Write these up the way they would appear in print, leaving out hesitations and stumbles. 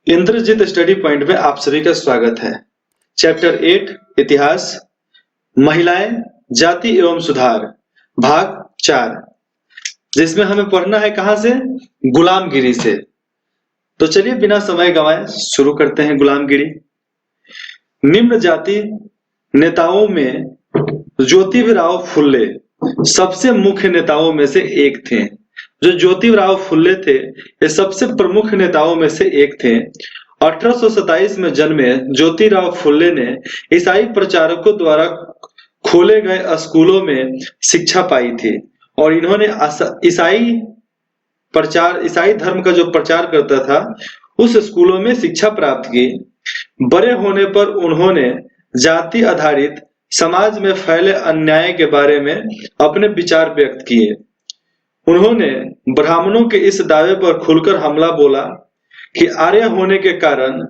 Indrajit study point में आप सभी का स्वागत है। चैप्टर 8 इतिहास, महिलाएं, जाति एवं सुधार, भाग 4, जिसमें हमें पढ़ना है कहां से? गुलामगिरी से। तो चलिए बिना समय गंवाए शुरू करते हैं गुलामगिरी। निम्न जाति नेताओं में ज्योतिबराव फुल्ले सबसे मुख्य नेताओं में से एक थे। जो ज्योतिबराव फुल्ले थे ये सबसे प्रमुख नेताओं में से एक थे। 1827 में जन्मे ज्योतिराव फुल्ले ने ईसाई प्रचारकों द्वारा खोले गए स्कूलों में शिक्षा पाई थी और इन्होंने ईसाई धर्म का जो प्रचार करता था उस स्कूलों में शिक्षा प्राप्त की। बड़े होने पर उन्होंने जाति आधारित समाज में फैले अन्याय के बारे में अपने विचार व्यक्त किए। उन्होंने ब्राह्मणों के इस दावे पर खुलकर हमला बोला कि आर्य होने के कारण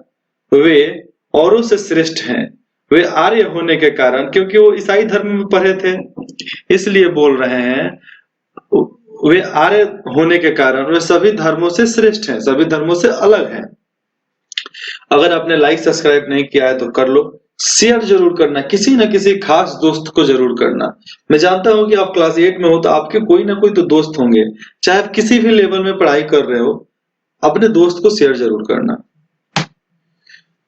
वे औरों से श्रेष्ठ हैं। वे आर्य होने के कारण, क्योंकि वो ईसाई धर्म में पढ़े थे, इसलिए बोल रहे हैं वे आर्य होने के कारण वे सभी धर्मों से श्रेष्ठ हैं, सभी धर्मों से अलग हैं। अगर आपने लाइक सब्सक्राइब नहीं किया है तो कर लो, शेयर जरूर करना, किसी न किसी खास दोस्त को जरूर करना। मैं जानता हूं कि आप क्लास 8 में हो तो आपके कोई ना कोई तो दोस्त होंगे, चाहे आप किसी भी लेवल में पढ़ाई कर रहे हो, अपने दोस्त को शेयर जरूर करना।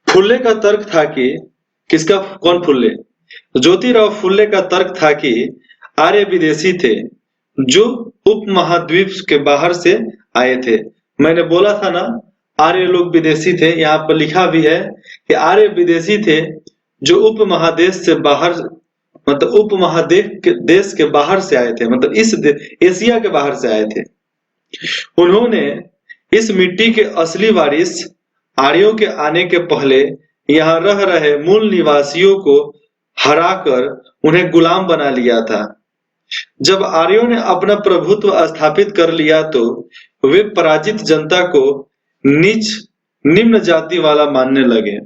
फुल्ले का तर्क था कि कौन फुल्ले? ज्योतिराव फुल्ले का तर्क था कि आर्य विदेशी थे जो उपमहाद्वीप के बाहर से आए थे। मैंने बोला था ना, आर्य लोग विदेशी थे। यहाँ पर लिखा भी है कि आर्य विदेशी थे जो उपमहादेश से बाहर, मतलब देश के बाहर से आए थे, मतलब इस एशिया के बाहर से आए थे। उन्होंने इस मिट्टी के असली वारिस आर्यों के आने के पहले यहाँ रह रहे मूल निवासियों को हराकर उन्हें गुलाम बना लिया था। जब आर्यों ने अपना प्रभुत्व स्थापित कर लिया तो वे पराजित जनता को निम्न जाति वाला मानने लगे।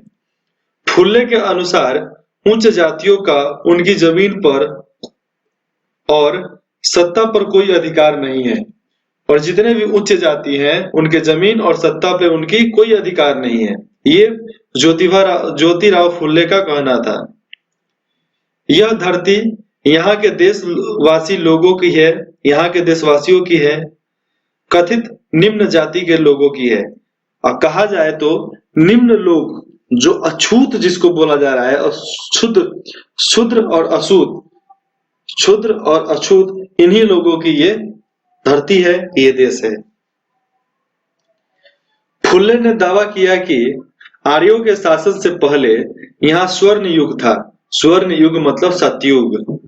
फुल्ले के अनुसार उच्च जातियों का उनकी जमीन पर और सत्ता पर कोई अधिकार नहीं है, और जितने भी उच्च जाति हैं उनके जमीन और सत्ता पे उनकी कोई अधिकार नहीं है। ये ज्योतिराव फुल्ले का कहना था। यह धरती यहाँ के देशवासी लोगों की है, यहाँ के देशवासियों की है, कथित निम्न जाति के लोगों की है। और कहा जाए तो निम्न लोग जो अछूत जिसको बोला जा रहा है, और शूद्र और अछूत, इन्हीं लोगों की ये धरती है, ये देश है। फुल्ले ने दावा किया कि आर्यों के शासन से पहले यहाँ स्वर्ण युग था। स्वर्ण युग मतलब सतयुग।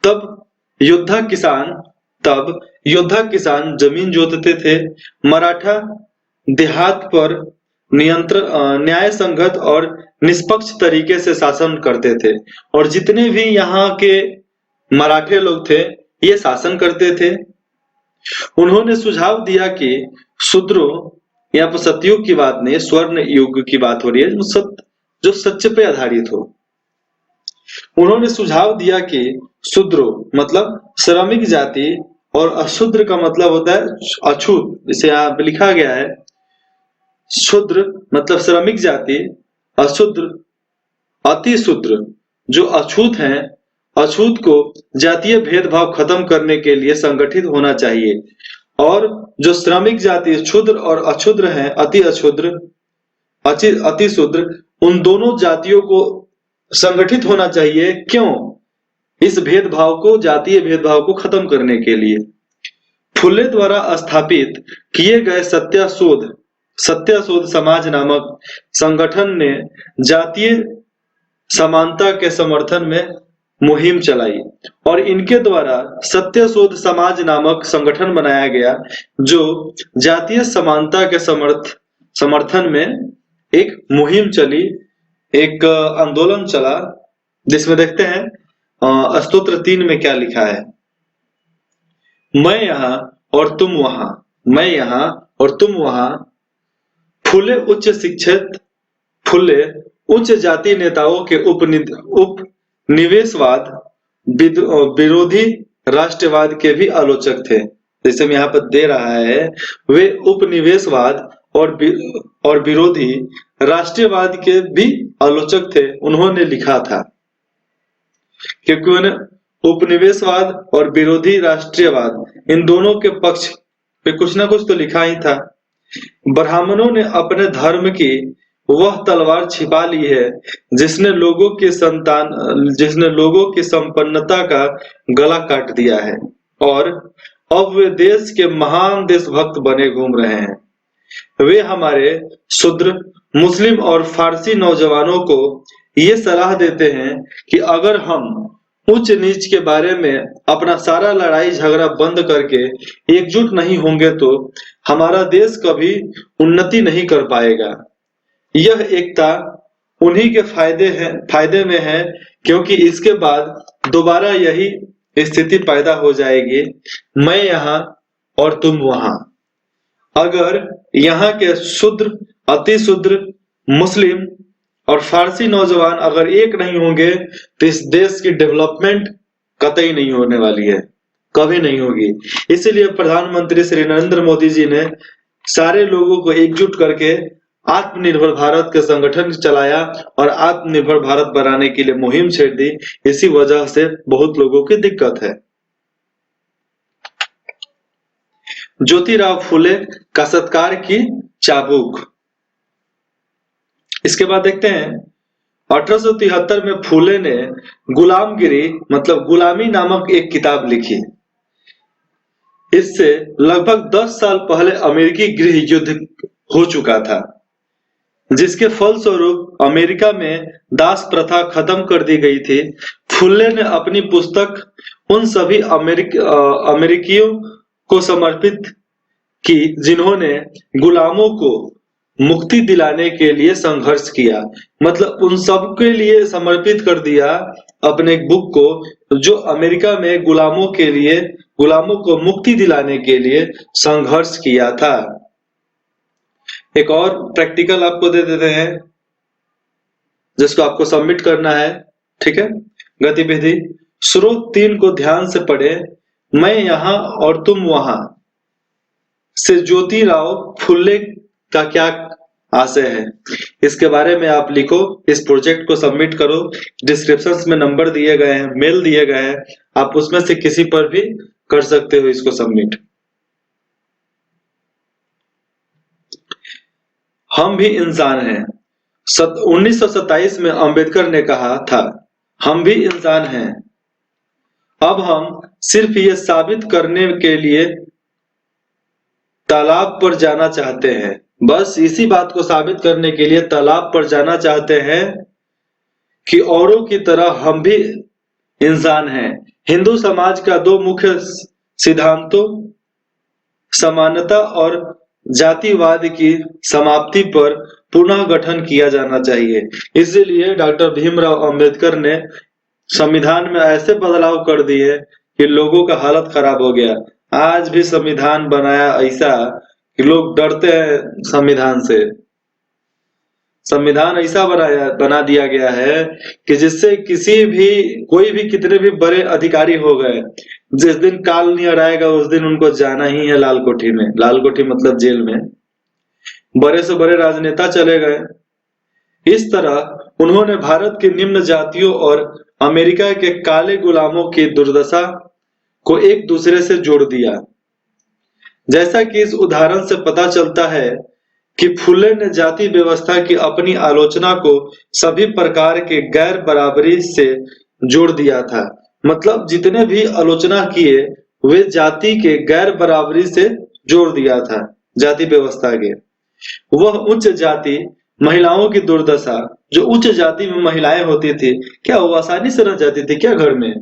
तब योद्धा किसान जमीन जोतते थे। मराठा देहात पर न्याय संगत और निष्पक्ष तरीके से शासन करते थे, और जितने भी यहाँ के मराठे लोग थे ये शासन करते थे। उन्होंने सुझाव दिया कि शूद्रों, यहाँ पर सतयुग की बात नहीं, स्वर्ण युग की बात हो रही है, जो सच्चे पे आधारित हो। उन्होंने सुझाव दिया कि शूद्रों मतलब श्रमिक जाति और अशूद्र का मतलब होता है अछूत। जिसे यहाँ पे लिखा गया है, शूद्र मतलब श्रमिक जाति, अशूद्र अति शूद्र जो अछूत हैं, अछूत को जातीय भेदभाव खत्म करने के लिए संगठित होना चाहिए, और जो श्रमिक जाति क्षुद्र और अक्षुद्र हैं, अति शूद्र, उन दोनों जातियों को संगठित होना चाहिए। क्यों? इस भेदभाव को, जातीय भेदभाव को खत्म करने के लिए। फुल्ले द्वारा स्थापित किए गए सत्यशोध समाज नामक संगठन ने जातीय समानता के समर्थन में मुहिम चलाई, और इनके द्वारा सत्यशोध समाज नामक संगठन बनाया गया जो जातीय समानता के समर्थन में एक मुहिम चली, एक आंदोलन चला, जिसमें देखते हैं स्तोत्र 3 में क्या लिखा है। मैं यहाँ और तुम वहां, मैं यहाँ और तुम वहां। फुल्ले उच्च जाति नेताओं के उपनिवेशवाद विरोधी राष्ट्रवाद के भी आलोचक थे। जैसे मैं यहाँ पर दे रहा है, वे उपनिवेशवाद और विरोधी राष्ट्रीयवाद के भी आलोचक थे। उन्होंने लिखा था, क्योंकि उन्हें उपनिवेशवाद और विरोधी राष्ट्रीयवाद इन दोनों के पक्ष पे कुछ ना कुछ तो लिखा ही था। ब्राह्मणों ने अपने धर्म की वह तलवार छिपा ली है जिसने लोगों की संपन्नता का गला काट दिया है, और अब वे देश के महान देशभक्त बने घूम रहे हैं। वे हमारे शूद्र, मुस्लिम और फारसी नौजवानों को ये सलाह देते हैं कि अगर हम उच्च नीच के बारे में अपना सारा लड़ाई झगड़ा बंद करके एकजुट नहीं होंगे तो हमारा देश कभी उन्नति नहीं कर पाएगा। यह एकता उन्हीं के फायदे में है, क्योंकि इसके बाद दोबारा यही स्थिति पैदा हो जाएगी, मैं यहाँ और तुम वहां। अगर यहाँ के शूद्र, अति शूद्र, मुस्लिम और फारसी नौजवान अगर एक नहीं होंगे तो इस देश की डेवलपमेंट कतई नहीं होने वाली है, कभी नहीं होगी। इसीलिए प्रधानमंत्री श्री नरेंद्र मोदी जी ने सारे लोगों को एकजुट करके आत्मनिर्भर भारत के संगठन चलाया और आत्मनिर्भर भारत बनाने के लिए मुहिम छेड़ दी। इसी वजह से बहुत लोगों की दिक्कत है। ज्योतिराव फुले का सत्कार की चाबुक। इसके बाद देखते हैं 1873 में फुले ने गुलामगिरी मतलब गुलामी नामक एक किताब लिखी। इससे लगभग 10 साल पहले अमेरिकी गृह युद्ध हो चुका था, जिसके फलस्वरूप अमेरिका में दास प्रथा खत्म कर दी गई थी। फुले ने अपनी पुस्तक उन सभी अमेरिकियों को समर्पित की जिन्होंने गुलामों को मुक्ति दिलाने के लिए संघर्ष किया। मतलब उन सब के लिए समर्पित कर दिया अपने बुक को, जो अमेरिका में गुलामों को मुक्ति दिलाने के लिए संघर्ष किया था। एक और प्रैक्टिकल आपको दे देते हैं जिसको आपको सबमिट करना है, ठीक है। गतिविधि स्रोत 3 को ध्यान से पढ़े। मैं यहाँ और तुम वहां से ज्योतिराव फुले का क्या आशय है, इसके बारे में आप लिखो। इस प्रोजेक्ट को सबमिट करो। डिस्क्रिप्शन में नंबर दिए गए हैं, मेल दिए गए हैं, आप उसमें से किसी पर भी कर सकते हो इसको सबमिट। हम भी इंसान हैं। 1927 में अंबेडकर ने कहा था, हम भी इंसान हैं। अब हम सिर्फ ये साबित करने के लिए तालाब पर जाना चाहते हैं, बस इसी बात को साबित करने के लिए तालाब पर जाना चाहते हैं कि औरों की तरह हम भी इंसान हैं। हिंदू समाज का 2 मुख्य सिद्धांतों, समानता और जातिवाद की समाप्ति पर पुनः गठन किया जाना चाहिए। इसीलिए डॉक्टर भीमराव अंबेडकर ने संविधान में ऐसे बदलाव कर दिए कि लोगों का हालत खराब हो गया। आज भी संविधान बनाया ऐसा कि लोग डरते हैं संविधान से। संविधान ऐसा बना दिया गया है कि जिससे कोई भी कितने भी बड़े अधिकारी हो गए, जिस दिन काल नियर आएगा उस दिन उनको जाना ही है लाल कोठी में। लाल कोठी मतलब जेल में। बड़े से बड़े राजनेता चले गए। इस तरह उन्होंने भारत के निम्न जातियों और अमेरिका के काले गुलामों की दुर्दशा को एक दूसरे से जोड़ दिया। जैसा कि इस उदाहरण से पता चलता है कि फुले ने जाति व्यवस्था की अपनी आलोचना को सभी प्रकार के गैर बराबरी से जोड़ दिया था। मतलब जितने भी आलोचना किए वे जाति के गैर बराबरी से जोड़ दिया था, जाति व्यवस्था के। वह उच्च जाति महिलाओं की दुर्दशा, जो उच्च जाति में महिलाएं होती थी, क्या वो आसानी से रह जाती थी क्या घर में?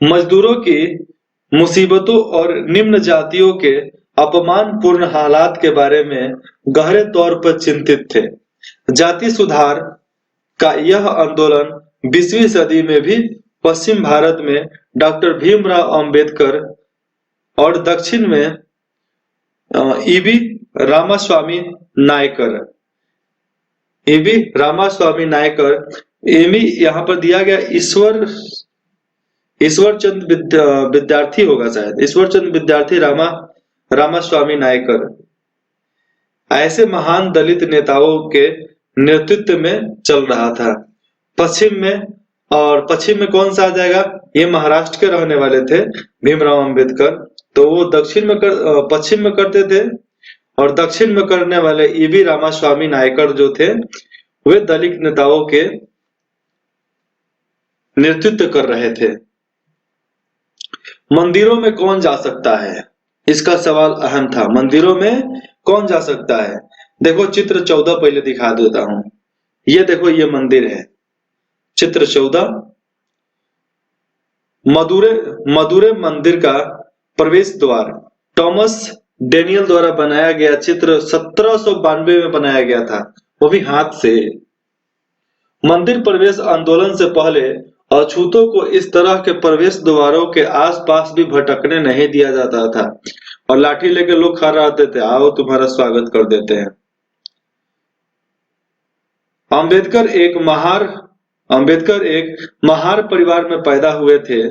मजदूरों की मुसीबतों और निम्न जातियों के अपमानपूर्ण हालात के बारे में गहरे तौर पर चिंतित थे। जाति सुधार का यह आंदोलन 20वीं सदी में भी पश्चिम भारत में डॉक्टर भीमराव अंबेडकर और दक्षिण में ईवी रामास्वामी नायकर, यहाँ पर दिया गया ईश्वरचंद विद्यार्थी होगा शायद, ईश्वरचंद विद्यार्थी रामास्वामी नायकर, ऐसे महान दलित नेताओं के नेतृत्व में चल रहा था। पश्चिम में कौन सा आ जाएगा? ये महाराष्ट्र के रहने वाले थे भीमराव अंबेडकर, तो वो पश्चिम में करते थे। और दक्षिण में करने वाले ईवी रामास्वामी नायकर जो थे, वे दलित नेताओं के नेतृत्व कर रहे थे। मंदिरों में कौन जा सकता है? इसका सवाल अहम था। मंदिरों में कौन जा सकता है? देखो चित्र 14 पहले दिखा देता हूं। ये देखो, ये मंदिर है, चित्र 14। मदुरै मंदिर का प्रवेश द्वार टॉमस डेनियल द्वारा बनाया गया चित्र 1792 में बनाया गया था, वो भी हाथ से। मंदिर प्रवेश आंदोलन से पहले अछूतों को इस तरह के प्रवेश द्वारों के आसपास भी भटकने नहीं दिया जाता था, और लाठी लेके लोग खड़ा रहते थे, आओ तुम्हारा स्वागत कर देते हैं। अंबेडकर एक महार परिवार में पैदा हुए थे।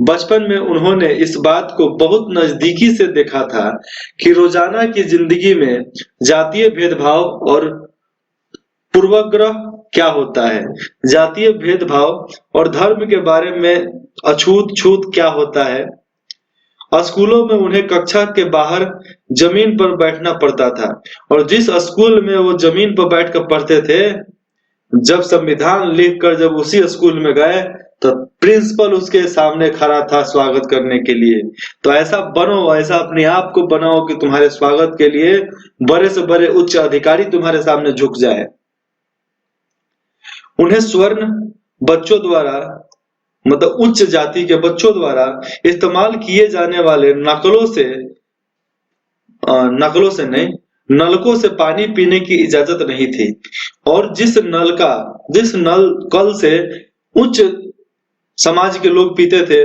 बचपन में उन्होंने इस बात को बहुत नजदीकी से देखा था कि रोजाना की जिंदगी में जातीय भेदभाव और पूर्वाग्रह क्या होता है, जातीय भेदभाव और धर्म के बारे में अछूत क्या होता है। स्कूलों में उन्हें कक्षा के बाहर जमीन पर बैठना पड़ता था, और जिस स्कूल में वो जमीन पर बैठकर पढ़ते थे, जब संविधान लिखकर जब उसी स्कूल में गए तो प्रिंसिपल उसके सामने खड़ा था स्वागत करने के लिए। तो ऐसा बनो, ऐसा अपने आप को बनाओ कि तुम्हारे स्वागत के लिए बड़े से बड़े उच्च अधिकारी तुम्हारे सामने झुक जाए। उन्हें स्वर्ण बच्चों द्वारा, मतलब उच्च जाति के बच्चों द्वारा इस्तेमाल किए जाने वाले नलकों से पानी पीने की इजाजत नहीं थी, और जिस नल से उच्च समाज के लोग पीते थे,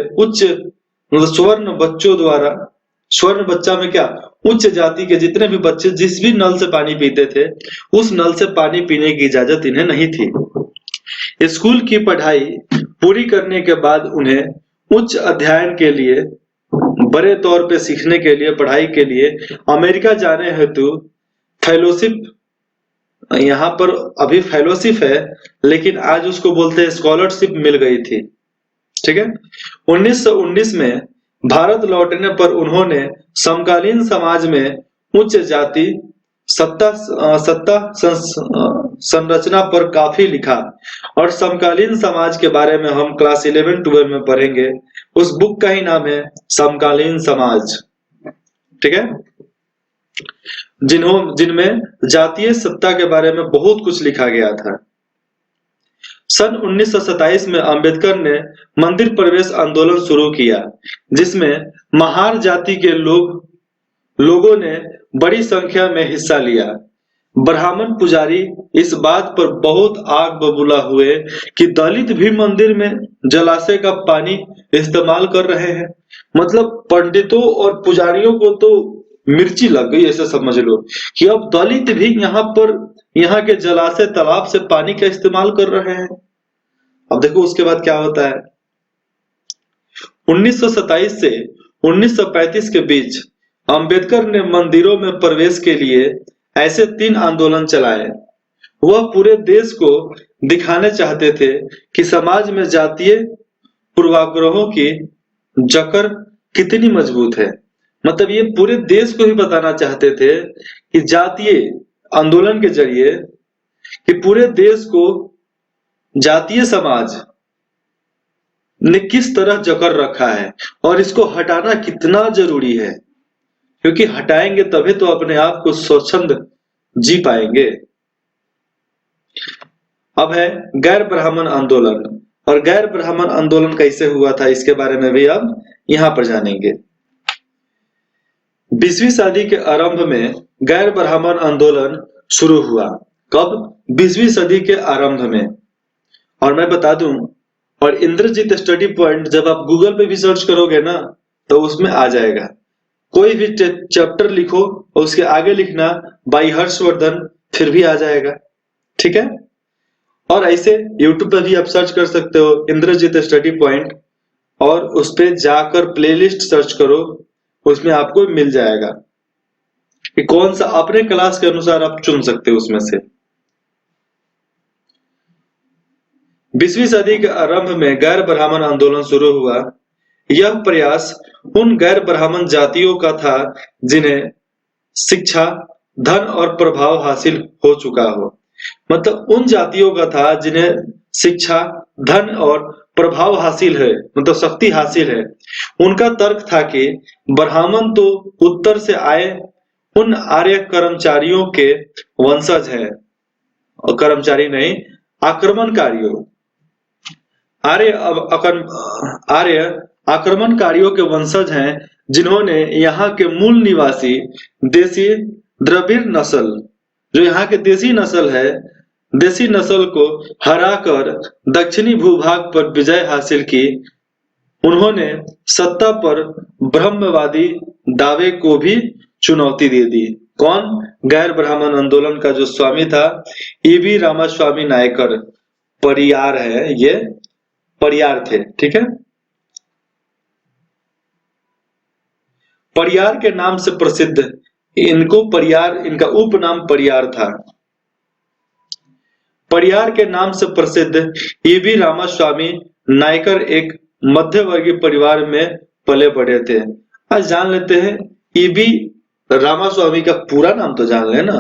मतलब स्वर्ण बच्चा में क्या, उच्च जाति के जितने भी बच्चे जिस भी नल से पानी पीते थे, उस नल से पानी पीने की इजाजत इन्हें नहीं थी। स्कूल की पढ़ाई पूरी करने के बाद उन्हें उच्च अध्ययन के लिए, बड़े तौर पे सीखने के लिए, पढ़ाई के लिए अमेरिका जाने हेतु फेलोशिप, यहाँ पर अभी फेलोशिप है लेकिन आज उसको बोलते हैं स्कॉलरशिप, मिल गई थी। ठीक है। 1919 में भारत लौटने पर उन्होंने समकालीन समाज में उच्च जाति सत्ता संरचना पर काफी लिखा, और समकालीन समाज के बारे में हम क्लास 11-12 में पढ़ेंगे। उस बुक का ही नाम है समकालीन समाज। ठीक है, जिनमें जातीय सत्ता के बारे में बहुत कुछ लिखा गया था। सन 1927 में अंबेडकर ने मंदिर प्रवेश आंदोलन शुरू किया, जिसमें महार जाति के लोगों ने बड़ी संख्या में हिस्सा लिया। ब्राह्मण पुजारी इस बात पर बहुत आग बबूला हुए कि दलित भी मंदिर में जलाशय का पानी इस्तेमाल कर रहे हैं। मतलब पंडितों और पुजारियों को तो मिर्ची लग गई, ऐसे समझ लो कि अब दलित भी यहाँ के जलाशय, तालाब से पानी का इस्तेमाल कर रहे हैं। अब देखो उसके बाद क्या होता है। 1927 से 1935 के बीच अंबेडकर ने मंदिरों में प्रवेश के लिए ऐसे 3 आंदोलन चलाए। वह पूरे देश को दिखाने चाहते थे कि समाज में जातीय पूर्वाग्रहों की जकड़ कितनी मजबूत है। मतलब ये पूरे देश को ही बताना चाहते थे कि जातीय आंदोलन के जरिए कि पूरे देश को जातीय समाज ने किस तरह जकड़ रखा है और इसको हटाना कितना जरूरी है, क्योंकि हटाएंगे तभी तो अपने आप को स्वच्छंद जी पाएंगे। अब है गैर ब्राह्मण आंदोलन, और गैर ब्राह्मण आंदोलन कैसे हुआ था इसके बारे में भी अब यहां पर जानेंगे। 20वीं सदी के आरंभ में गैर ब्राह्मण आंदोलन शुरू हुआ। कब? 20वीं सदी के आरंभ में। और मैं बता दूं, और इंद्रजीत स्टडी पॉइंट जब आप गूगल पे भी सर्च करोगे ना तो उसमें आ जाएगा। कोई भी चैप्टर लिखो और उसके आगे लिखना बाई हर्षवर्धन, फिर भी आ जाएगा। ठीक है। और ऐसे यूट्यूब पे भी आप सर्च कर सकते हो इंद्रजीत स्टडी पॉइंट, और उस पे जाकर प्लेलिस्ट सर्च करो, उसमें आपको मिल जाएगा। कि कौन सा अपने क्लास के अनुसार आप चुन सकते हो उसमें से। 20वीं सदी के आरंभ में गैर ब्राह्मण आंदोलन शुरू हुआ। यह प्रयास उन गैर ब्राह्मण जातियों का था जिन्हें शिक्षा, धन और प्रभाव हासिल हो चुका हो। मतलब उन जातियों का था जिन्हें शिक्षा, धन और प्रभाव हासिल है, मतलब शक्ति हासिल है। उनका तर्क था कि ब्राह्मण तो उत्तर से आए उन आर्य कर्मचारियों के वंशज है, और कर्मचारी नहीं, आक्रमणकारियों, आर्य आर्य आक्रमणकारियों के वंशज हैं, जिन्होंने यहाँ के मूल निवासी देसी द्रविड़ नस्ल, जो यहाँ के देसी नस्ल है, देसी नस्ल को हराकर दक्षिणी भूभाग पर विजय हासिल की। उन्होंने सत्ता पर ब्रह्मवादी दावे को भी चुनौती दे दी। कौन? गैर ब्राह्मण आंदोलन का जो स्वामी था, ईवी रामास्वामी नायकर, परियार है ये, परियार थे, ठीक है। परियार के नाम से प्रसिद्ध, इनको परियार, इनका उपनाम परियार था। परियार के नाम से प्रसिद्ध ईवी रामास्वामी नायकर एक मध्यवर्गीय परिवार में पले बड़े थे। आज जान लेते हैं ईवी रामास्वामी का पूरा नाम तो जान लेना।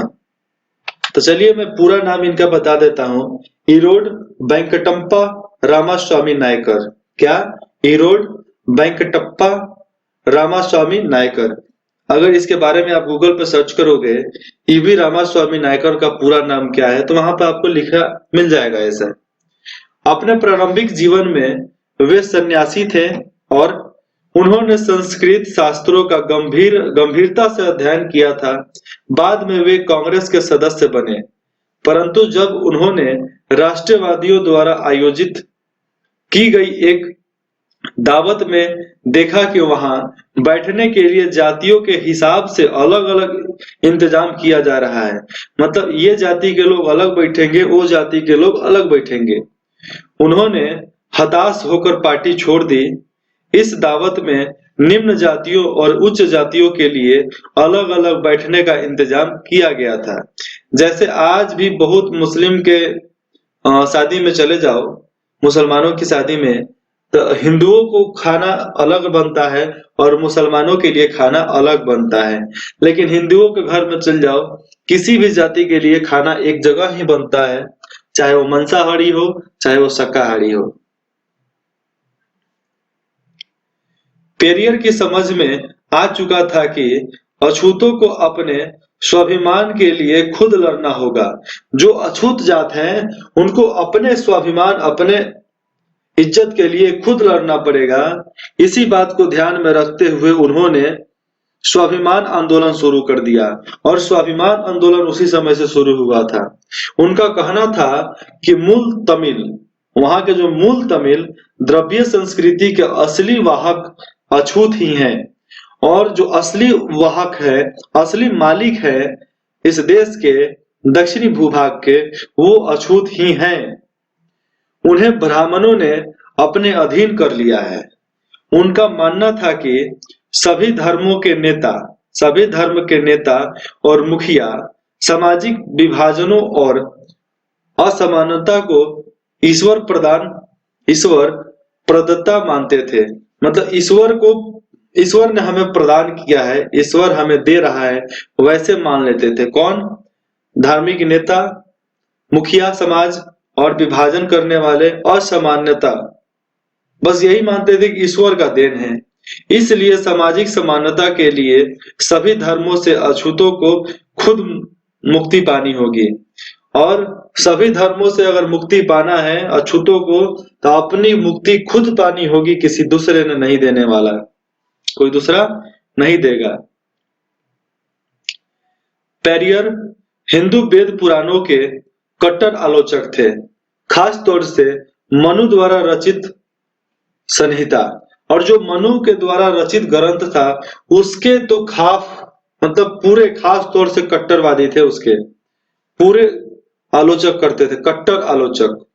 तो चलिए मैं पूरा नाम इनका बता देता हूँ। ईरोड वेंकटप्पा रामास्वामी नायकर। क्या? ईरोड वेंकटप्पा रामास्वामी नायकर। अगर इसके बारे में आप गूगल पे सर्च करोगे ईवी रामास्वामी नायकर का पूरा नाम क्या है, तो वहां पे आपको लिखा मिल जाएगा ऐसा। अपने प्रारंभिक जीवन में वे सन्यासी थे और उन्होंने संस्कृत शास्त्रों का गंभीरता से अध्ययन किया था। बाद में वे कांग्रेस के सदस्य बने, परंतु जब उन्होंने राष्ट्रवादियों द्वारा आयोजित की गई एक दावत में देखा कि वहां बैठने के लिए जातियों के हिसाब से अलग अलग इंतजाम किया जा रहा है, मतलब ये जाति के लोग अलग बैठेंगे, वो जाति के लोग अलग बैठेंगे। उन्होंने हताश होकर पार्टी छोड़ दी। इस दावत में निम्न जातियों और उच्च जातियों के लिए अलग अलग बैठने का इंतजाम किया गया था। जैसे आज भी बहुत मुस्लिम के शादी में चले जाओ, मुसलमानों की शादी में, तो हिंदुओं को खाना अलग बनता है और मुसलमानों के लिए खाना अलग बनता है। लेकिन हिंदुओं के घर में चल जाओ, किसी भी जाति के लिए खाना एक जगह ही बनता है, चाहे वो मांसाहारी हो चाहे वो शाकाहारी हो। पेरियर की समझ में आ चुका था कि अछूतों को अपने स्वाभिमान के लिए खुद लड़ना होगा। जो अछूत जात हैं उनको अपने स्वाभिमान, अपने इज्जत के लिए खुद लड़ना पड़ेगा। इसी बात को ध्यान में रखते हुए उन्होंने स्वाभिमान आंदोलन शुरू कर दिया, और स्वाभिमान आंदोलन उसी समय से शुरू हुआ था। उनका कहना था कि मूल तमिल, वहां के जो मूल तमिल द्रव्य संस्कृति के असली वाहक अछूत ही हैं, और जो असली वाहक है, असली मालिक है इस देश के दक्षिणी भूभाग के, वो अछूत ही हैं। उन्हें ब्राह्मणों ने अपने अधीन कर लिया है। उनका मानना था कि सभी धर्मों के नेता, सभी धर्म के नेता और मुखिया सामाजिक विभाजनों और असमानता को ईश्वर प्रदत्ता मानते थे। मतलब ईश्वर ने हमें प्रदान किया है, ईश्वर हमें दे रहा है, वैसे मान लेते थे। कौन? धार्मिक नेता, मुखिया समाज और विभाजन करने वाले असामान्यता, बस यही मानते थे कि ईश्वर का देन है। इसलिए सामाजिक समानता के लिए सभी धर्मों से अछूतों को खुद मुक्ति पानी होगी, और सभी धर्मों से अगर मुक्ति पाना है अछूतों को, तो अपनी मुक्ति खुद पानी होगी, किसी दूसरे ने नहीं देने वाला, कोई दूसरा नहीं देगा। पेरियर हिंदू वेद पुराणों के कट्टर आलोचक थे, खास तौर से मनु द्वारा रचित संहिता, और जो मनु के द्वारा रचित ग्रंथ था उसके तो मतलब पूरे खास तौर से कट्टरवादी थे, उसके पूरे आलोचक करते थे, कट्टर आलोचक।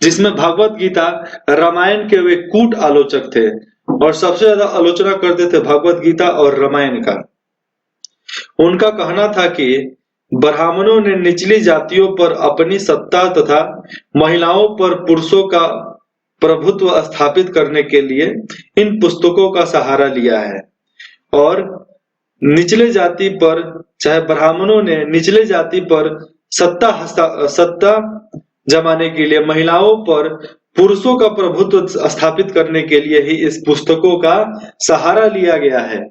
जिसमें भगवत गीता, रामायण के वे कूट आलोचक थे, और सबसे ज्यादा आलोचना करते थे भगवत गीता और रामायण का। उनका कहना था कि ब्राह्मणों ने निचली जातियों पर अपनी सत्ता तथा महिलाओं पर पुरुषों का प्रभुत्व स्थापित करने के लिए इन पुस्तकों का सहारा लिया है। और निचले जाति पर, चाहे ब्राह्मणों ने निचले जाति पर सत्ता जमाने के लिए महिलाओं पर पुरुषों का प्रभुत्व स्थापित करने के लिए ही इस पुस्तकों का सहारा लिया गया है।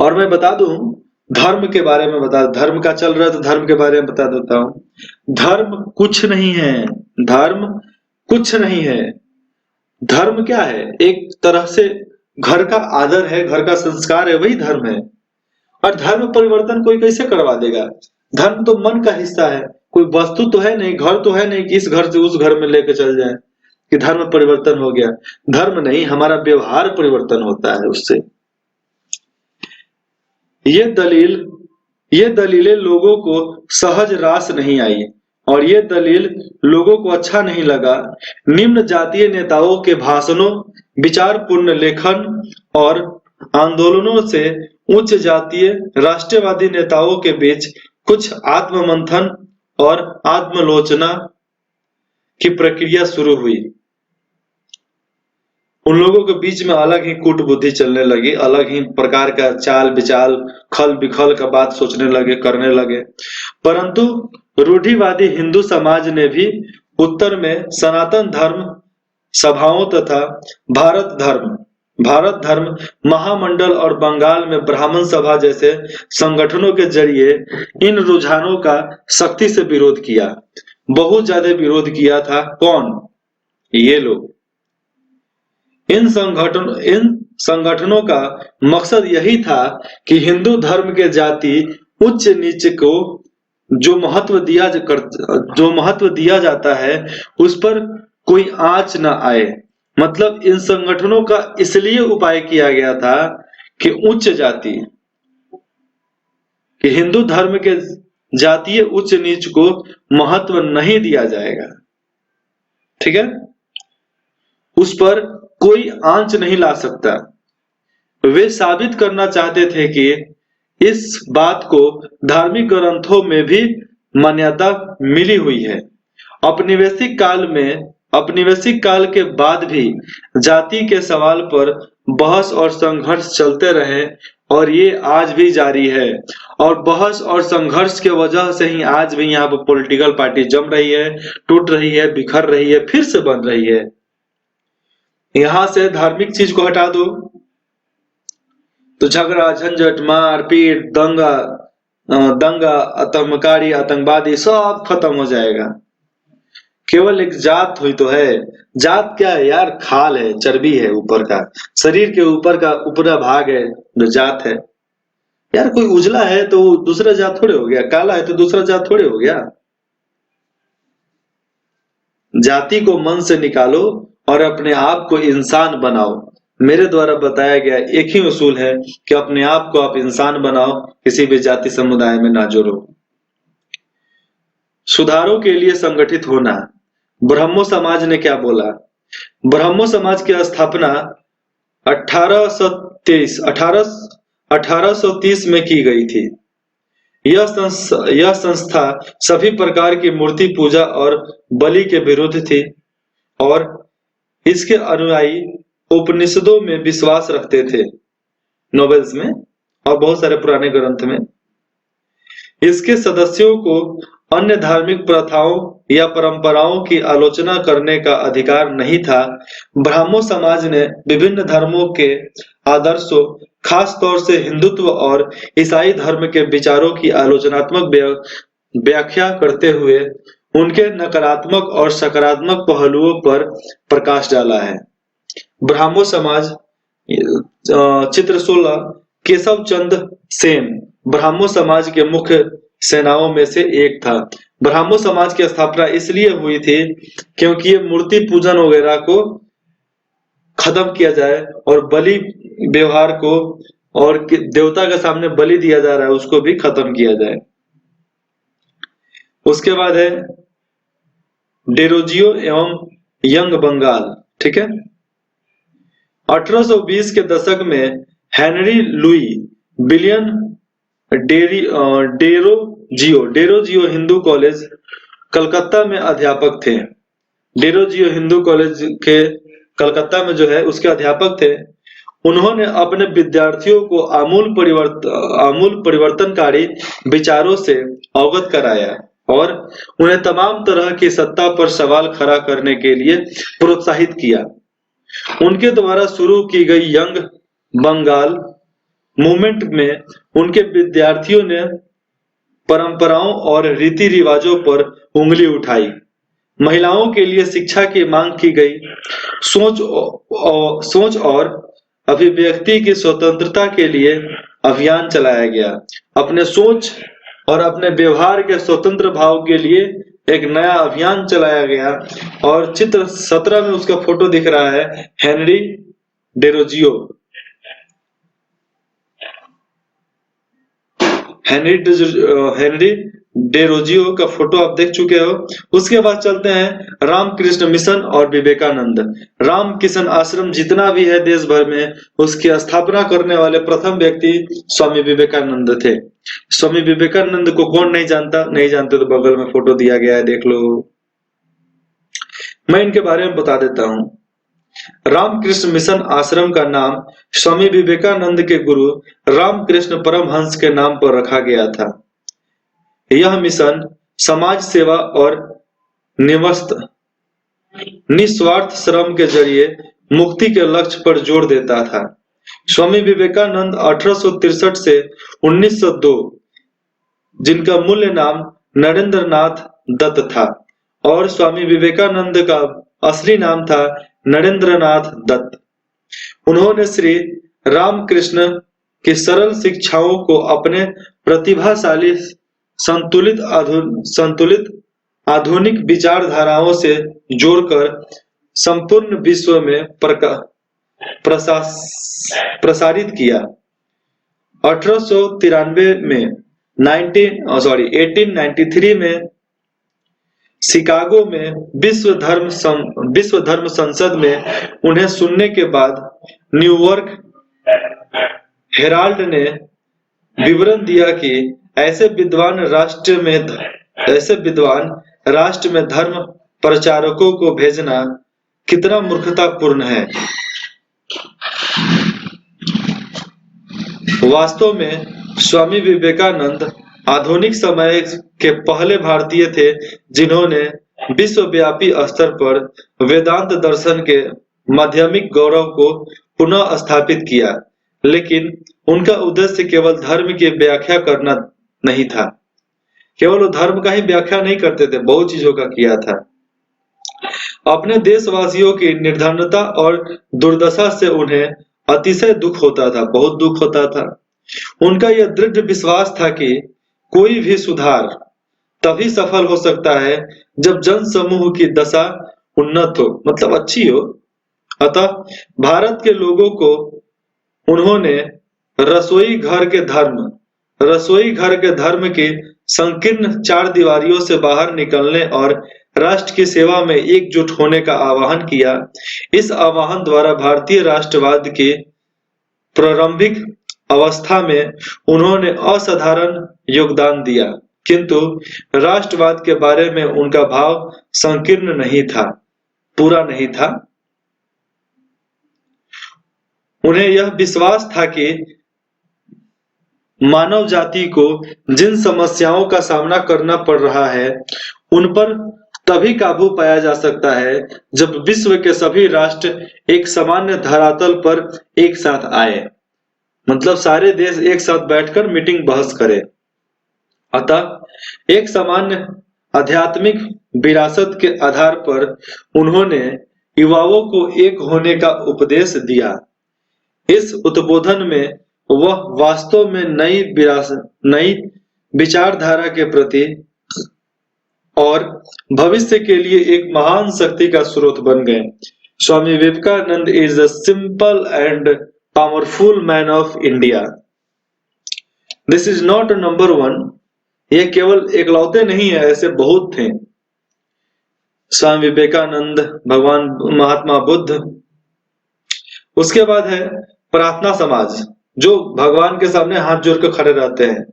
और मैं बता दूं, धर्म के बारे में धर्म का चल रहा है तो धर्म के बारे में बता देता हूं। धर्म कुछ नहीं है, धर्म कुछ नहीं है। धर्म क्या है? एक तरह से घर का आदर है, घर का संस्कार है, वही धर्म है। और धर्म परिवर्तन कोई कैसे करवा देगा? धर्म तो मन का हिस्सा है, कोई वस्तु तो है नहीं, घर तो है नहीं कि इस घर से उस घर में लेके चल जाए कि धर्म परिवर्तन हो गया। धर्म नहीं, हमारा व्यवहार परिवर्तन होता है उससे। ये दलीलें लोगों को सहज रास नहीं आई और ये दलील लोगों को अच्छा नहीं लगा। निम्न जातीय नेताओं के भाषणों, विचारपूर्ण लेखन और आंदोलनों से उच्च जातीय राष्ट्रवादी नेताओं के बीच कुछ आत्ममंथन और आत्मलोचना की प्रक्रिया शुरू हुई। उन लोगों के बीच में अलग ही कूट बुद्धि चलने लगी, अलग ही प्रकार का चाल विचाल, खल बिखल का बात सोचने लगे, करने लगे। परंतु रूढ़िवादी हिंदू समाज ने भी उत्तर में सनातन धर्म सभाओं तथा भारत धर्म महामंडल और बंगाल में ब्राह्मण सभा जैसे संगठनों के जरिए इन रुझानों का सख्ती से विरोध किया। बहुत ज्यादा विरोध किया था। कौन? ये लोग। इन संगठनों का मकसद यही था कि हिंदू धर्म के जाति उच्च नीच को जो महत्व दिया जाता है उस पर कोई आंच न आए। मतलब इन संगठनों का इसलिए उपाय किया गया था कि उच्च जाति, कि हिंदू धर्म के जातीय उच्च नीच को महत्व नहीं दिया जाएगा। ठीक है, उस पर कोई आंच नहीं ला सकता। वे साबित करना चाहते थे कि इस बात को धार्मिक ग्रंथों में भी मान्यता मिली हुई है। औपनिवेशिक काल के बाद भी जाति के सवाल पर बहस और संघर्ष चलते रहे और ये आज भी जारी है। और बहस और संघर्ष के वजह से ही आज भी यहाँ पर पॉलिटिकल पार्टी जम रही है, टूट रही है, बिखर रही है, फिर से बन रही है। यहां से धार्मिक चीज को हटा दो तो झगड़ा, झंझट, मार पीट, दंगा, आतंकवादी सब खत्म हो जाएगा। केवल एक जात हुई तो है। जात क्या है यार? खाल है, चर्बी है, ऊपर का शरीर के ऊपर का ऊपरा भाग है जो जात है। यार कोई उजला है तो दूसरा जात थोड़े हो गया, काला है तो दूसरा जात थोड़े हो गया। जाति को मन से निकालो और अपने आप को इंसान बनाओ। मेरे द्वारा बताया गया एक ही उसूल है कि अपने आप को आप इंसान बनाओ, किसी भी जाति समुदाय में ना जोड़ो। सुधारों के लिए संगठित होना। ब्रह्मो समाज ने क्या बोला? ब्रह्मो समाज की स्थापना 1830 में की गई थी। यह संस्था सभी प्रकार की मूर्ति पूजा और बलि के विरुद्ध थी और इसके अनुयायी उपनिषदों में विश्वास रखते थे, नोवेल्स में और बहुत सारे पुराने ग्रंथ में। इसके सदस्यों को अन्य धार्मिक प्रथाओं या परंपराओं की आलोचना करने का अधिकार नहीं था। ब्राह्मो समाज ने विभिन्न धर्मों के आदर्शों, खास तौर से हिंदुत्व और ईसाई धर्म के विचारों की आलोचनात्मक व्याख्या करते हुए उनके नकारात्मक और सकारात्मक पहलुओं पर प्रकाश डाला है। ब्राह्मो समाज, चित्र 16, केशव चंद सेन ब्राह्मो समाज के मुख्य सेनाओं में से एक था। ब्राह्मो समाज की स्थापना इसलिए हुई थी क्योंकि ये मूर्ति पूजन वगैरह को खत्म किया जाए और बलि व्यवहार को, और देवता के सामने बलि दिया जा रहा है उसको भी खत्म किया जाए। उसके बाद है डेरोजियो एवं यंग बंगाल। ठीक है, 1820 के दशक में Henry Louis William Derozio Hindu college Calcutta में अध्यापक थे। डेरोजियो हिंदू कॉलेज के कलकत्ता में जो है उसके अध्यापक थे। उन्होंने अपने विद्यार्थियों को आमूल परिवर्तनकारी विचारों से अवगत कराया और उन्हें तमाम तरह की सत्ता पर सवाल खड़ा करने के लिए प्रोत्साहित किया। उनके द्वारा शुरू की गई यंग बंगाल मूवमेंट में उनके विद्यार्थियों ने परंपराओं और रीति रिवाजों पर उंगली उठाई, महिलाओं के लिए शिक्षा की मांग की गई, सोच और अभिव्यक्ति की स्वतंत्रता के लिए अभियान चलाया गया। अपने सोच और अपने व्यवहार के स्वतंत्र भाव के लिए एक नया अभियान चलाया गया और चित्र 17 में उसका फोटो दिख रहा है, हेनरी डेरोजियो। हेनरी डेरोजियो का फोटो आप देख चुके हो। उसके बाद चलते हैं रामकृष्ण मिशन और विवेकानंद। रामकृष्ण आश्रम जितना भी है देश भर में, उसकी स्थापना करने वाले प्रथम व्यक्ति स्वामी विवेकानंद थे। स्वामी विवेकानंद को कौन नहीं जानता? नहीं जानते तो बगल में फोटो दिया गया है, देख लो। मैं इनके बारे में बता देता हूँ। रामकृष्ण मिशन आश्रम का नाम स्वामी विवेकानंद के गुरु रामकृष्ण परमहंस के नाम पर रखा गया था। यह मिशन समाज सेवा और निस्वार्थ श्रम के जरिए मुक्ति के लक्ष्य पर जोर देता था। स्वामी विवेकानंद 1863 से 1902, जिनका मूल्य नाम नरेंद्र नाथ दत्त था और स्वामी विवेकानंद का असली नाम था नरेंद्रनाथ दत्त। उन्होंने श्री रामकृष्ण की सरल शिक्षाओं को अपने प्रतिभाशाली संतुलित आधुनिक विचारधाराओं से जोड़कर संपूर्ण विश्व में प्रसारित किया। 1893 में 1893 में शिकागो में विश्व धर्म संसद में उन्हें सुनने के बाद न्यूयॉर्क हेराल्ड ने विवरण दिया कि ऐसे विद्वान राष्ट्र में धर्म प्रचारकों को भेजना कितना मूर्खतापूर्ण है। वास्तव में स्वामी विवेकानंद आधुनिक समय के पहले भारतीय थे जिन्होंने विश्वव्यापी स्तर पर वेदांत दर्शन के माध्यमिक गौरव को पुनः स्थापित किया, लेकिन उनका उद्देश्य केवल धर्म की व्याख्या करना नहीं था। केवल वो धर्म का ही व्याख्या नहीं करते थे, बहुत चीजों का किया था। अपने देशवासियों की निर्धनता और दुर्दशा से उन्हें अतिशय दुख होता था, बहुत दुख होता था। उनका यह दृढ़ विश्वास था कि कोई भी सुधार तभी सफल हो सकता है जब जन समूह की दशा उन्नत हो, मतलब अच्छी हो। अतः भारत के लोगों को उन्होंने रसोई घर के धर्म की संकीर्ण चार दीवारियों से बाहर निकलने और राष्ट्र की सेवा में एकजुट होने का आह्वान किया। इस आह्वान द्वारा भारतीय राष्ट्रवाद के प्रारंभिक अवस्था में उन्होंने असाधारण योगदान दिया, किंतु राष्ट्रवाद के बारे में उनका भाव संकीर्ण नहीं था, पूरा नहीं था। उन्हें यह विश्वास था कि मानव जाति को जिन समस्याओं का सामना करना पड़ रहा है उन पर तभी काबू पाया जा सकता है जब विश्व के सभी राष्ट्र एक सामान्य धरातल पर एक साथ आए, मतलब सारे देश एक साथ बैठकर मीटिंग बहस करें। अतः एक सामान्य आध्यात्मिक विरासत के आधार पर उन्होंने युवाओं को एक होने का उपदेश दिया। इस उद्बोधन में वह वास्तव में नई विचारधारा के प्रति और भविष्य के लिए एक महान शक्ति का स्रोत बन गए। Swami Vivekananda is the simple and powerful man of India. This is not number one. ये केवल एकलौते नहीं है, ऐसे बहुत थे। स्वामी विवेकानंद, भगवान महात्मा बुद्ध। उसके बाद है प्रार्थना समाज, जो भगवान के सामने हाथ जोड़कर खड़े रहते हैं।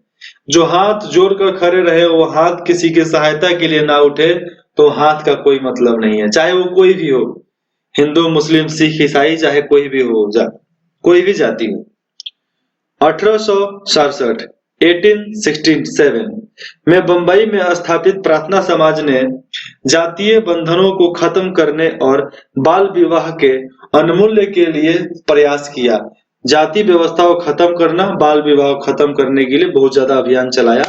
जो हाथ जोड़कर खड़े रहे वो हाथ किसी की सहायता के लिए ना उठे तो हाथ का कोई मतलब नहीं है, चाहे वो कोई भी हो, हिंदू मुस्लिम सिख ईसाई, चाहे कोई भी हो, कोई भी जाति हो। 1867 1867 में बंबई में स्थापित प्रार्थना समाज ने जातीय बंधनों को खत्म करने और बाल विवाह के उन्मूलन के लिए प्रयास किया। जाति व्यवस्था को खत्म करना, बाल विवाह को खत्म करने के लिए बहुत ज्यादा अभियान चलाया।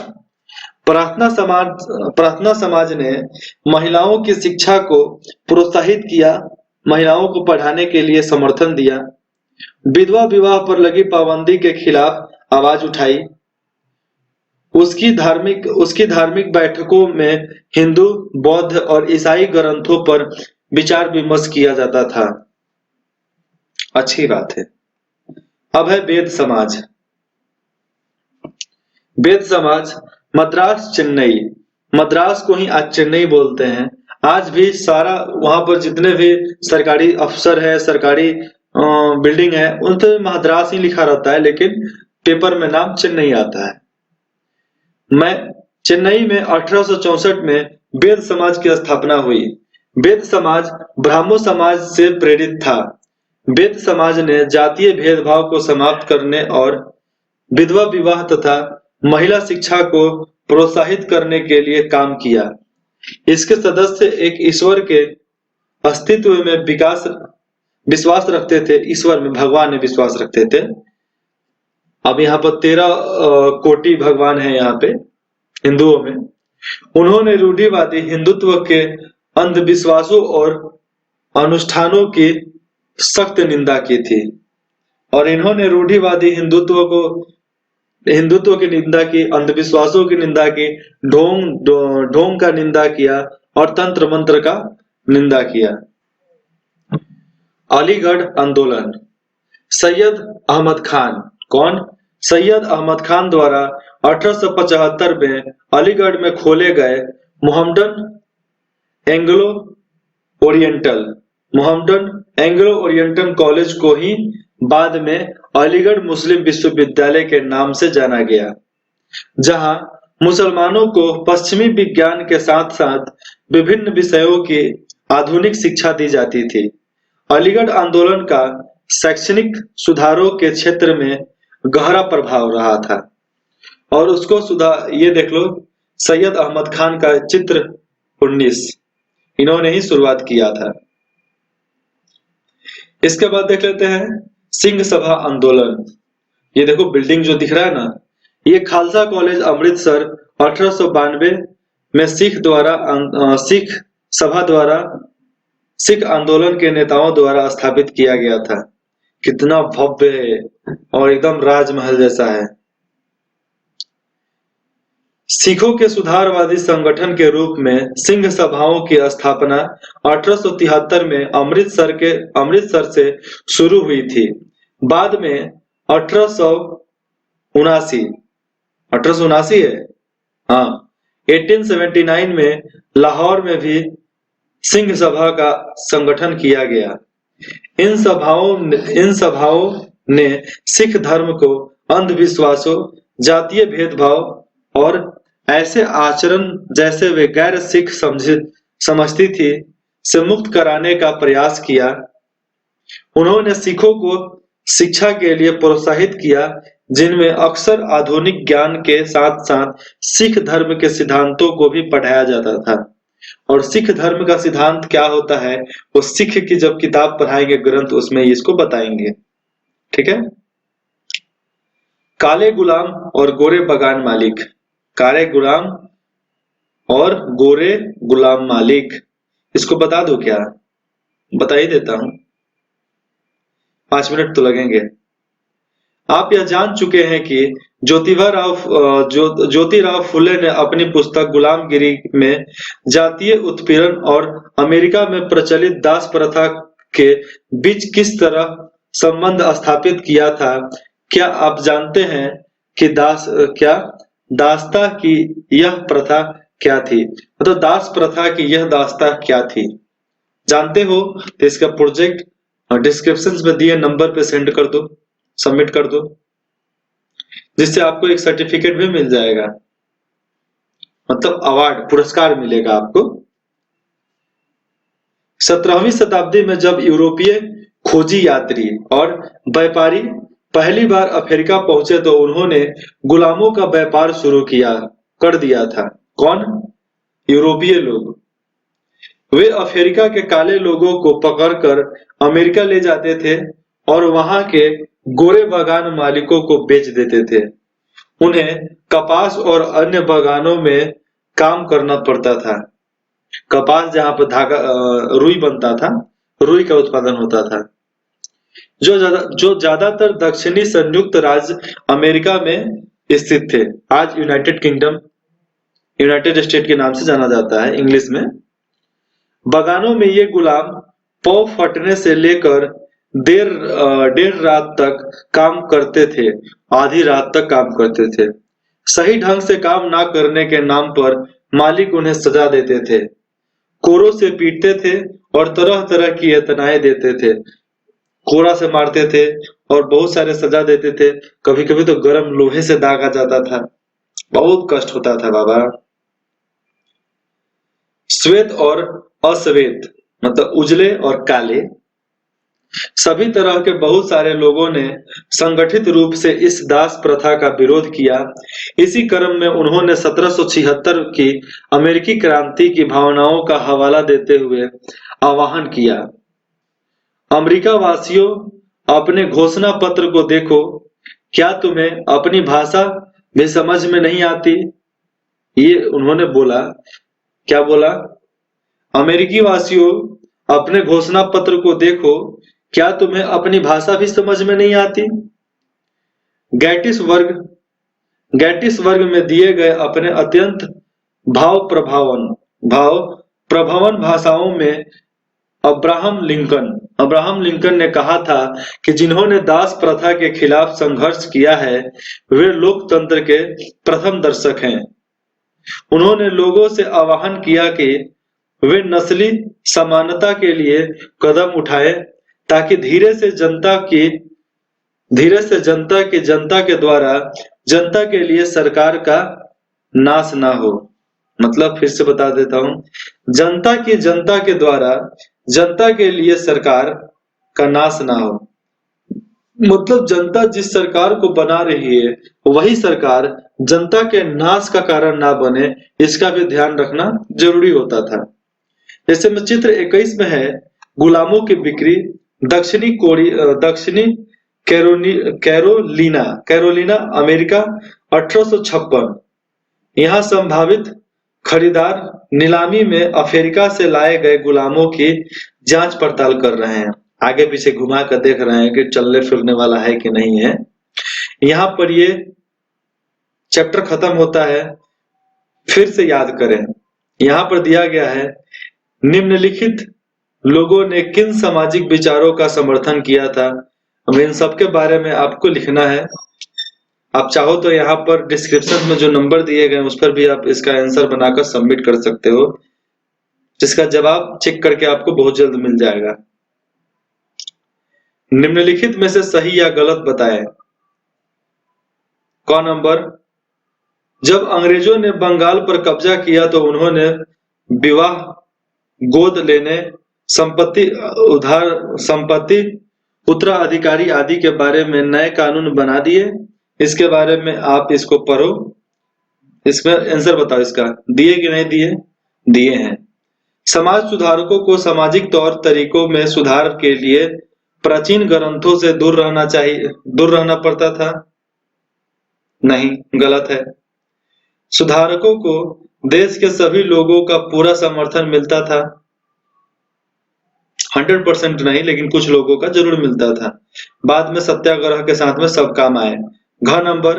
प्रार्थना समाज ने महिलाओं की शिक्षा को प्रोत्साहित किया, महिलाओं को पढ़ाने के लिए समर्थन दिया, विधवा विवाह पर लगी पाबंदी के खिलाफ आवाज उठाई। उसकी धार्मिक बैठकों में हिंदू, बौद्ध और ईसाई ग्रंथों पर विचार विमर्श किया जाता था। अच्छी बात है। अब है वेद समाज। वेद समाज मद्रास चेन्नई, मद्रास को ही आज चेन्नई बोलते हैं। आज भी सारा वहां पर जितने भी सरकारी अफसर है, सरकारी बिल्डिंग है, उन पे मद्रास ही लिखा रहता है, लेकिन पेपर में नाम चेन्नई आता है। मैं चेन्नई में 1864 में वेद समाज की स्थापना हुई। वेद समाज ब्राह्मो समाज से प्रेरित था। वेद समाज ने जातीय भेदभाव को समाप्त करने और विधवा विवाह तथा महिला शिक्षा को प्रोत्साहित करने के लिए काम किया। इसके सदस्य एक ईश्वर के अस्तित्व में विश्वास रखते थे, ईश्वर में, भगवान में विश्वास रखते थे। अब यहाँ पर 13 कोटि भगवान है यहाँ पे हिंदुओं में। उन्होंने रूढ़िवादी हिंदुत्व के अंधविश्वासों और अनुष्ठानों की सख्त निंदा की थी। और इन्होंने रूढ़िवादी हिंदुत्व की निंदा की, अंधविश्वासों की निंदा की, ढोंग का निंदा किया और तंत्र मंत्र का निंदा किया। अलीगढ़ आंदोलन। सैयद अहमद खान, कौन? सैयद अहमद खान द्वारा 1875 में अलीगढ़ में खोले गए मोहम्मडन एंग्लो ओरिएंटल कॉलेज को ही बाद में अलीगढ़ मुस्लिम विश्वविद्यालय के नाम से जाना गया, जहां मुसलमानों को पश्चिमी विज्ञान के साथ साथ विभिन्न विषयों की आधुनिक शिक्षा दी जाती थी। अलीगढ़ आंदोलन का शैक्षणिक सुधारों के क्षेत्र में गहरा प्रभाव रहा था। और उसको ये देख लो, सैयद अहमद खान का चित्र 19, इन्होंने ही शुरुआत किया था। इसके बाद देख लेते हैं सिंह सभा आंदोलन। ये देखो बिल्डिंग जो दिख रहा है ना, ये खालसा कॉलेज अमृतसर 1892 में सिख सभा द्वारा सिख आंदोलन के नेताओं द्वारा स्थापित किया गया था। कितना भव्य है और एकदम राजमहल जैसा है। सिखों के सुधारवादी संगठन के रूप में सिंह सभाओं की स्थापना 1873 में अमृतसर से शुरू हुई थी। बाद में 1879 है, हाँ, 1879 में लाहौर में भी सिंह सभा का संगठन किया गया। इन सभाओं ने सिख धर्म को अंधविश्वासों, जातीय भेदभाव और ऐसे आचरण जैसे वे गैर सिख समझती थी से मुक्त कराने का प्रयास किया। उन्होंने सिखों को शिक्षा के लिए प्रोत्साहित किया, जिनमें अक्सर आधुनिक ज्ञान के साथ साथ सिख धर्म के सिद्धांतों को भी पढ़ाया जाता था। और सिख धर्म का सिद्धांत क्या होता है वो सिख की जब किताब पढ़ाएंगे, ग्रंथ, उसमें इसको बताएंगे। ठीक है। काले गुलाम और गोरे बगान मालिक। काले गुलाम और गोरे गुलाम मालिक, इसको बता दो क्या? बता ही देता हूं, 5 मिनट तो लगेंगे। आप यह जान चुके हैं कि ज्योतिराव फुले ने अपनी पुस्तक गुलामगिरी में जातीय उत्पीड़न और अमेरिका में प्रचलित दास प्रथा के बीच किस तरह संबंध स्थापित किया था। क्या आप जानते हैं कि दासता की यह प्रथा क्या थी? मतलब दास प्रथा की यह दासता क्या थी? जानते हो तो इसका प्रोजेक्ट डिस्क्रिप्शन में दिए नंबर पे सेंड कर दो, सबमिट कर दो। जिससे आपको एक सर्टिफिकेट भी मिल जाएगा, मतलब अवार्ड, पुरस्कार मिलेगा आपको। 17वीं शताब्दी में जब यूरोपीय खोजी यात्री और व्यापारी पहली बार अफ्रीका पहुंचे तो उन्होंने गुलामों का व्यापार शुरू कर दिया था। कौन? यूरोपीय लोग। वे अफ्रीका के काले लोगों को पकड़कर अमेरिका ले जाते थे और वहां के गोरे बागान मालिकों को बेच देते थे। उन्हें कपास और अन्य बागानों में काम करना पड़ता था। कपास जहां पर धागा रुई बनता था, रुई का उत्पादन होता था, जो ज्यादातर दक्षिणी संयुक्त राज्य अमेरिका में स्थित थे। आज यूनाइटेड किंगडम, यूनाइटेड स्टेट के नाम से जाना जाता है इंग्लिश में। बागानों में ये गुलाम पौ फटने से लेकर देर रात तक काम करते थे, आधी रात तक काम करते थे। सही ढंग से काम ना करने के नाम पर मालिक उन्हें सजा देते थे, कोरों से पीटते थे और तरह तरह की यातनाएं देते थे। कोड़ा से मारते थे और बहुत सारे सजा देते थे। कभी कभी तो गर्म लोहे से दागा जाता था। बहुत कष्ट होता था बाबा। श्वेत और अश्वेत मतलब उजले और काले, सभी तरह के बहुत सारे लोगों ने संगठित रूप से इस दास प्रथा का विरोध किया। इसी क्रम में उन्होंने 1776 की अमेरिकी क्रांति की भावनाओं का हवाला देते हुए आह्वान किया, अमेरिका वासियों, अपने घोषणा पत्र को देखो, क्या तुम्हें अपनी भाषा भी समझ में नहीं आती? ये उन्होंने बोला। क्या बोला? अमेरिकी वासियों, अपने घोषणा पत्र को देखो, क्या तुम्हें अपनी भाषा भी समझ में नहीं आती? गैटिस वर्ग में दिए गए अपने अत्यंत भाव प्रभावन भाषाओं में अब्राहम लिंकन ने कहा था कि जिन्होंने दास प्रथा के खिलाफ संघर्ष किया है वे लोकतंत्र के प्रथम दर्शक हैं। उन्होंने लोगों से आह्वान किया कि वे नस्ली समानता के लिए कदम उठाएं ताकि धीरे से जनता के द्वारा जनता के लिए सरकार का नाश ना हो। मतलब फिर से बता देता हूं, जनता के द्वारा जनता के लिए सरकार का नाश ना हो। मतलब जनता जिस सरकार को बना रही है वही सरकार जनता के नाश का कारण ना बने, इसका भी ध्यान रखना जरूरी होता था। जैसे में चित्र 21 में है, गुलामों की बिक्री दक्षिणी कैरोलिना अमेरिका 1856। यहाँ संभावित खरीदार नीलामी में अफ्रीका से लाए गए गुलामों की जांच पड़ताल कर रहे हैं। आगे पीछे घुमा कर देख रहे हैं कि चलने फिरने वाला है कि नहीं है। यहाँ पर ये चैप्टर खत्म होता है। फिर से याद करें, यहाँ पर दिया गया है, निम्नलिखित लोगों ने किन सामाजिक विचारों का समर्थन किया था। अब इन सब के बारे में आपको लिखना है। आप चाहो तो यहाँ पर डिस्क्रिप्शन में जो नंबर दिए गए उस पर भी आप इसका आंसर बनाकर सबमिट कर सकते हो, जिसका जवाब चेक करके आपको बहुत जल्द मिल जाएगा। निम्नलिखित में से सही या गलत बताएं। क नंबर, जब अंग्रेजों ने बंगाल पर कब्जा किया तो उन्होंने विवाह, गोद लेने, संपत्ति उत्तराधिकारी आदि के बारे में नए कानून बना दिए। इसके बारे में आप इसको पढ़ो, इसमें आंसर बताओ इसका, दिए कि नहीं दिए? दिए हैं। समाज सुधारकों को सामाजिक तौर तरीकों में सुधार के लिए प्राचीन ग्रंथों से दूर रहना पड़ता था। नहीं, गलत है। सुधारकों को देश के सभी लोगों का पूरा समर्थन मिलता था। 100% नहीं, लेकिन कुछ लोगों का जरूर मिलता था। बाद में सत्याग्रह के साथ में सब काम आए। घ नंबर,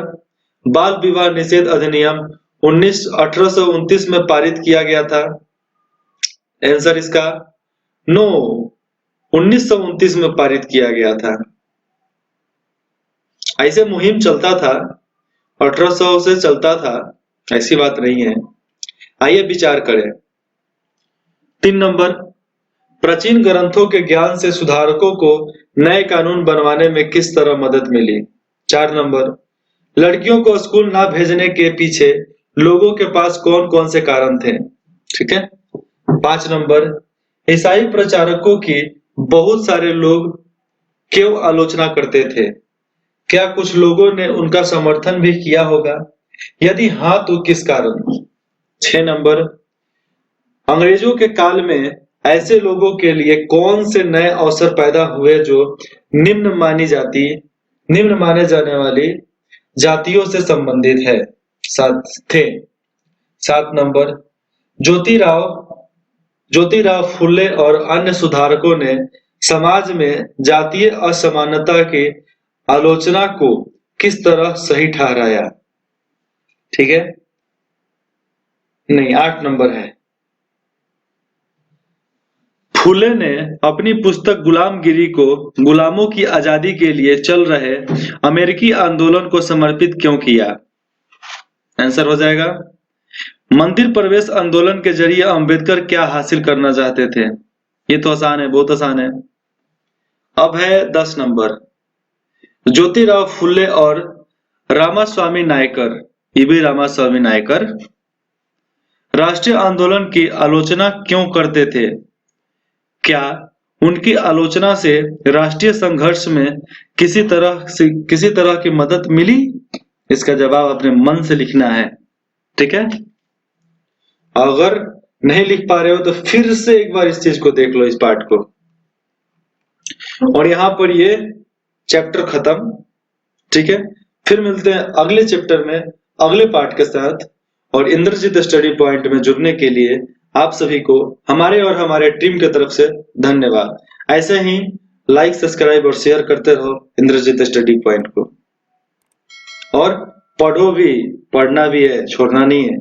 बाल विवाह निषेध अधिनियम 1829 में पारित किया गया था। आंसर इसका नो, 1929 में पारित किया गया था। ऐसे मुहिम चलता था, 1800 से चलता था, ऐसी बात नहीं है। आइए विचार करें। 3 नंबर, प्राचीन ग्रंथों के ज्ञान से सुधारकों को नए कानून बनवाने में किस तरह मदद मिली। 4 नंबर, लड़कियों को स्कूल ना भेजने के पीछे लोगों के पास कौन कौन से कारण थे? ठीक है। 5 नंबर, ईसाई प्रचारकों की बहुत सारे लोग क्यों आलोचना करते थे? क्या कुछ लोगों ने उनका समर्थन भी किया होगा? यदि हाँ तो किस कारण? 6 नंबर, अंग्रेजों के काल में ऐसे लोगों के लिए कौन से नए अवसर पैदा हुए जो निम्न माने जाने वाली जातियों से संबंधित है थे? 7 नंबर, ज्योतिराव ज्योतिराव फुले और अन्य सुधारकों ने समाज में जातीय असमानता की आलोचना को किस तरह सही ठहराया? ठीक है, नहीं 8 नंबर है, फुले ने अपनी पुस्तक गुलामगिरी को गुलामों की आजादी के लिए चल रहे अमेरिकी आंदोलन को समर्पित क्यों किया? आंसर हो जाएगा, मंदिर प्रवेश आंदोलन के जरिए अंबेडकर क्या हासिल करना चाहते थे? ये तो आसान है, बहुत आसान है। अब है 10 नंबर, ज्योतिराव फुले और रामास्वामी नायकर, ईवी रामास्वामी नायकर राष्ट्रीय आंदोलन की आलोचना क्यों करते थे? क्या उनकी आलोचना से राष्ट्रीय संघर्ष में किसी तरह की मदद मिली? इसका जवाब अपने मन से लिखना है। ठीक है, अगर नहीं लिख पा रहे हो तो फिर से एक बार इस चीज को देख लो, इस पार्ट को। और यहाँ पर ये चैप्टर खत्म। ठीक है, फिर मिलते हैं अगले चैप्टर में अगले पार्ट के साथ। और इंद्रजीत स्टडी पॉइंट में जुड़ने के लिए आप सभी को हमारे और हमारे टीम की तरफ से धन्यवाद। ऐसे ही लाइक, सब्सक्राइब और शेयर करते रहो इंद्रजीत स्टडी पॉइंट को। और पढ़ो भी, पढ़ना भी है, छोड़ना नहीं है।